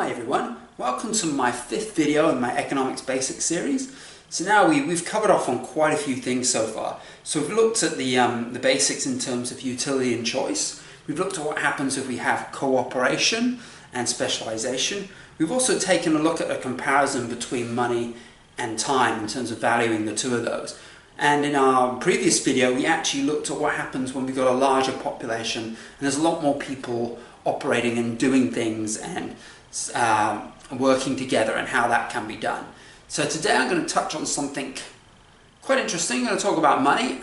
Hi everyone, welcome to my 5th video in my economics basics series. So now we've covered off on quite a few things so far. So we've looked at the basics in terms of utility and choice. We've looked at what happens if we have cooperation and specialization. We've also taken a look at a comparison between money and time in terms of valuing the two of those. And in our previous video we actually looked at what happens when we've got a larger population and there's a lot more people operating and doing things and working together and how that can be done. So today I'm going to touch on something quite interesting. I'm going to talk about money,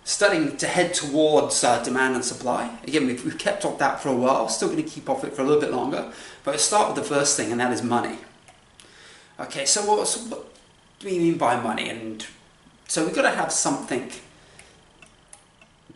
starting to head towards demand and supply. Again, we've kept off that for a while, still going to keep off it for a little bit longer, but we'll start with the first thing, and that is money. Okay, so what do we mean by money? And so we've got to have something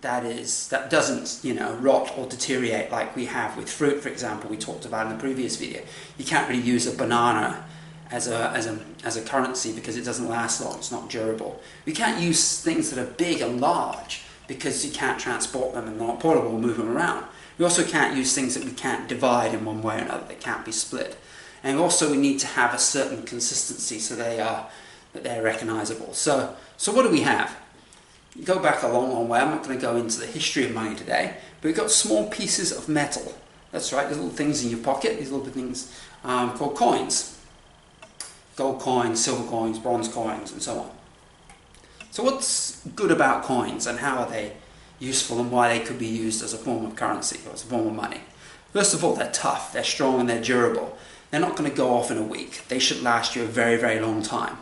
that doesn't, rot or deteriorate like we have with fruit, for example, we talked about in the previous video. You can't really use a banana as a currency because it doesn't last long, it's not durable. We can't use things that are big and large because you can't transport them and they're not portable and move them around. We also can't use things that we can't divide in one way or another, that can't be split. And also we need to have a certain consistency so they're recognizable. So what do we have? You go back a long way. I'm not going to go into the history of money today, but we've got small pieces of metal. That's right, there's little things in your pocket, these little things called coins. Gold coins, silver coins, bronze coins, and so on. So what's good about coins and how are they useful and why they could be used as a form of currency or as a form of money? First of all, they're tough, they're strong, and they're durable. They're not going to go off in a week. They should last you a very, very long time.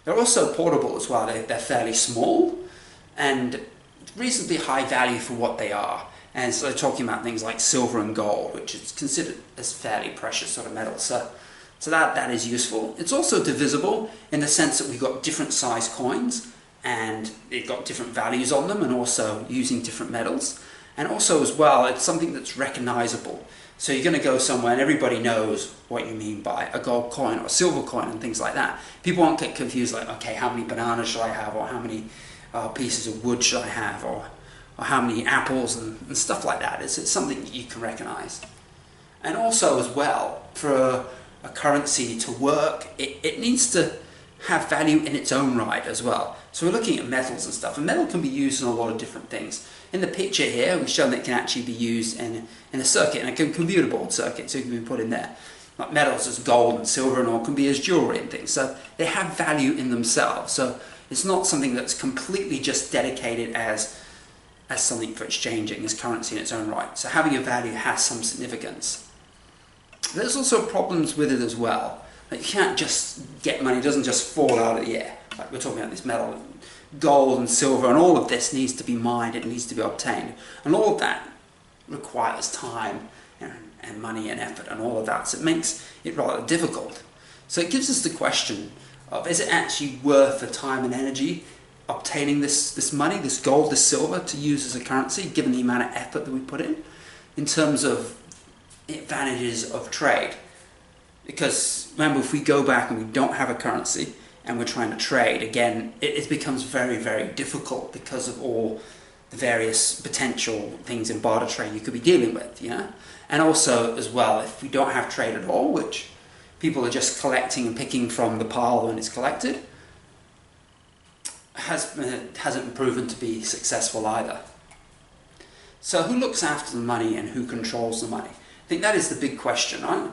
They're also portable as well. They're fairly small and reasonably high value for what they are. And so they're talking about things like silver and gold, which is considered as fairly precious sort of metals. So that is useful. It's also divisible in the sense that we've got different size coins and they've got different values on them and also using different metals. And also as well, it's something that's recognizable. So you're going to go somewhere and everybody knows what you mean by a gold coin or a silver coin and things like that. People won't get confused like, okay, how many bananas should I have, or how many pieces of wood should I have, or how many apples and stuff like that. It's something you can recognize. And also as well, for a currency to work, it needs to have value in its own right as well. So we're looking at metals and stuff, and metal can be used in a lot of different things. In the picture here, we've shown that it can actually be used in a circuit, in a computer board circuit, so it can be put in there. Like metals as gold and silver and all can be as jewelry and things. So they have value in themselves. So it's not something that's completely just dedicated as something for exchanging, as currency in its own right. So having a value has some significance. There's also problems with it as well. Like you can't just get money, it doesn't just fall out of the air. Like we're talking about this metal, gold and silver, and all of this needs to be mined, it needs to be obtained. And all of that requires time and money and effort and all of that. So it makes it rather difficult. So it gives us the question of, is it actually worth the time and energy obtaining this money, this gold, this silver, to use as a currency, given the amount of effort that we put in terms of advantages of trade? Because remember, if we go back and we don't have a currency and we're trying to trade, again, it becomes very, very difficult because of all the various potential things in barter trade you could be dealing with, And also, as well, if we don't have trade at all, which people are just collecting and picking from the pile when it's collected, hasn't proven to be successful either. So who looks after the money and who controls the money? I think that is the big question, right?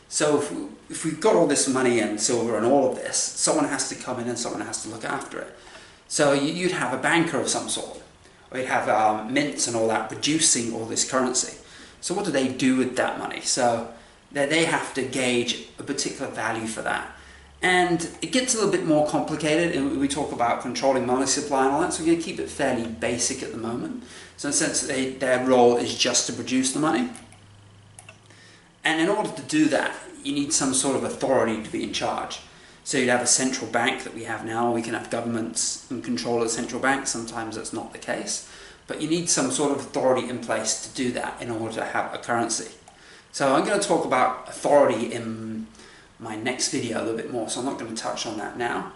So if we've got all this money and silver and all of this, someone has to come in and someone has to look after it. So you'd have a banker of some sort, or you'd have mints and all that producing all this currency. So what do they do with that money? So they have to gauge a particular value for that. And it gets a little bit more complicated, and we talk about controlling money supply and all that, so we're going to keep it fairly basic at the moment. So in the sense that their role is just to produce the money. And in order to do that, you need some sort of authority to be in charge. So you'd have a central bank that we have now. We can have governments in control of the central bank. Sometimes that's not the case. But you need some sort of authority in place to do that in order to have a currency. So I'm going to talk about authority in my next video a little bit more, so I'm not going to touch on that now.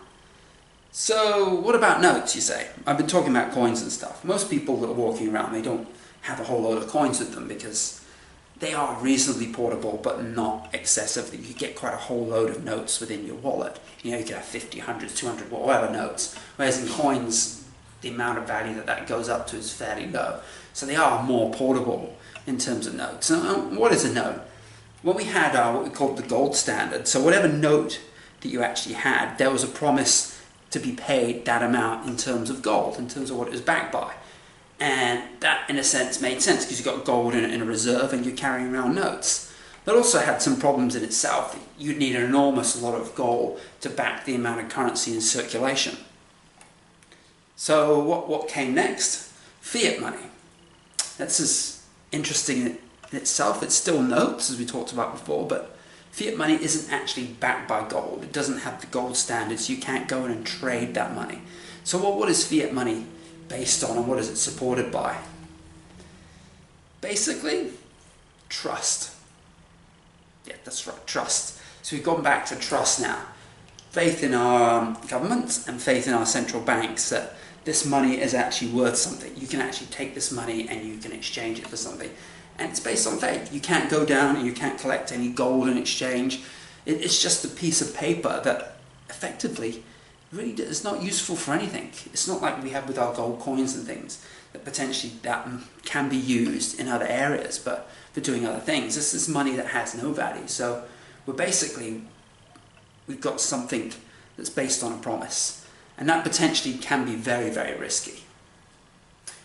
So what about notes, you say? I've been talking about coins and stuff. Most people that are walking around, they don't have a whole load of coins with them because they are reasonably portable, but not excessively. You get quite a whole load of notes within your wallet. You know, you could have 50, 100, 200, whatever notes. Whereas in coins, the amount of value that goes up to is fairly low. So they are more portable in terms of notes. So what is a note? Well, we had what we called the gold standard. So whatever note that you actually had, there was a promise to be paid that amount in terms of gold, in terms of what it was backed by. And that, in a sense, made sense because you've got gold in a reserve and you're carrying around notes. That also had some problems in itself. You'd need an enormous lot of gold to back the amount of currency in circulation. So what came next? Fiat money. That's as interesting in itself. It's still notes, as we talked about before, but fiat money isn't actually backed by gold. It doesn't have the gold standard, so you can't go in and trade that money. So what is fiat money based on, and what is it supported by? Basically, trust. Yeah, that's right, trust. So we've gone back to trust now. Faith in our governments and faith in our central banks that this money is actually worth something. You can actually take this money and you can exchange it for something. And it's based on faith. You can't go down and you can't collect any gold in exchange. It's just a piece of paper that effectively really is not useful for anything. It's not like we have with our gold coins and things that potentially that can be used in other areas, but for doing other things. This is money that has no value. So we've got something that's based on a promise, and that potentially can be very, very risky.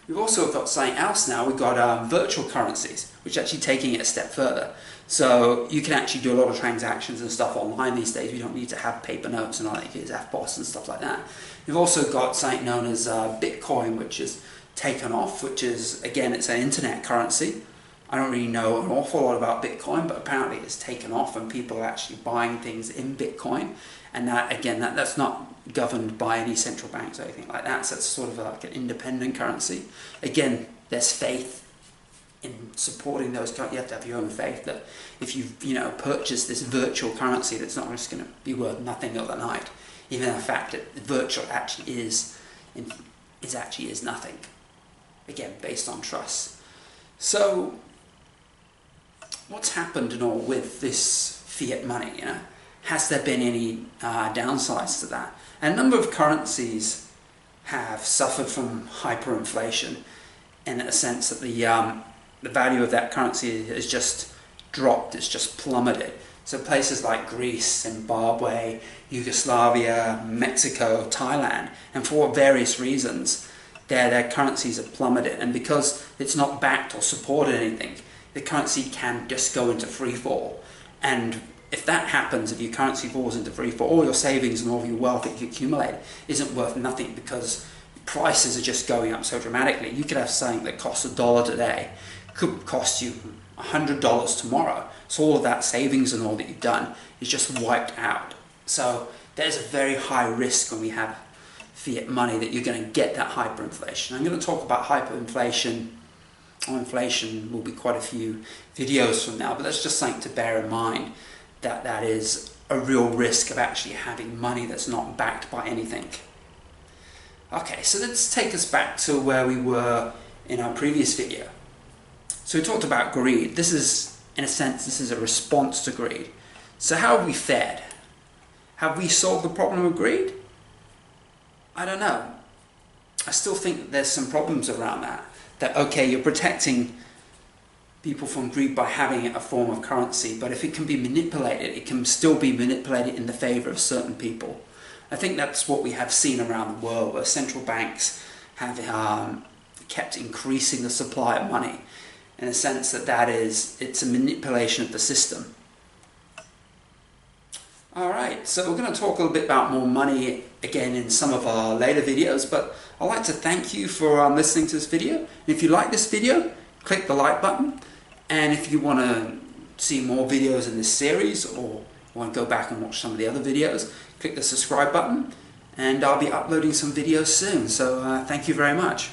We've also got something else now. We've got virtual currencies, which are actually taking it a step further. So you can actually do a lot of transactions and stuff online these days. You don't need to have paper notes and all that. You can use FBOS and stuff like that. You've also got something known as Bitcoin, which is taken off, which is, again, it's an internet currency. I don't really know an awful lot about Bitcoin, but apparently it's taken off and people are actually buying things in Bitcoin. And that, again, that's not governed by any central banks or anything like that. So it's sort of like an independent currency. Again, there's faith in supporting those. You have to have your own faith that if you purchase this virtual currency, that's not just going to be worth nothing overnight. Even the fact that virtual actually is nothing. Again, based on trust. So, what's happened and all with this fiat money? Has there been any downsides to that? And a number of currencies have suffered from hyperinflation, in a sense that the value of that currency has just dropped, it's just plummeted. So places like Greece, Zimbabwe, Yugoslavia, Mexico, Thailand, and for various reasons, their currencies have plummeted. And because it's not backed or supported anything, the currency can just go into free fall. And if that happens, if your currency falls into free fall, all your savings and all your wealth that you accumulate isn't worth nothing because prices are just going up so dramatically. You could have something that costs $1 today, could cost you $100 tomorrow. So all of that savings and all that you've done is just wiped out. So there's a very high risk when we have fiat money that you're going to get that hyperinflation. I'm going to talk about hyperinflation or inflation will be quite a few videos from now, but that's just something to bear in mind, that is a real risk of actually having money that's not backed by anything. Okay, so let's take us back to where we were in our previous video. So we talked about greed. This is, in a sense, this is a response to greed. So how have we fared? Have we solved the problem of greed? I don't know. I still think that there's some problems around that. That, okay, you're protecting people from greed by having it a form of currency, but if it can be manipulated, it can still be manipulated in the favor of certain people. I think that's what we have seen around the world, where central banks have kept increasing the supply of money, in a sense that it's a manipulation of the system. Alright, so we're going to talk a little bit about more money again in some of our later videos, but I'd like to thank you for listening to this video. And if you like this video, click the like button, and if you want to see more videos in this series or want to go back and watch some of the other videos, click the subscribe button, and I'll be uploading some videos soon. So thank you very much.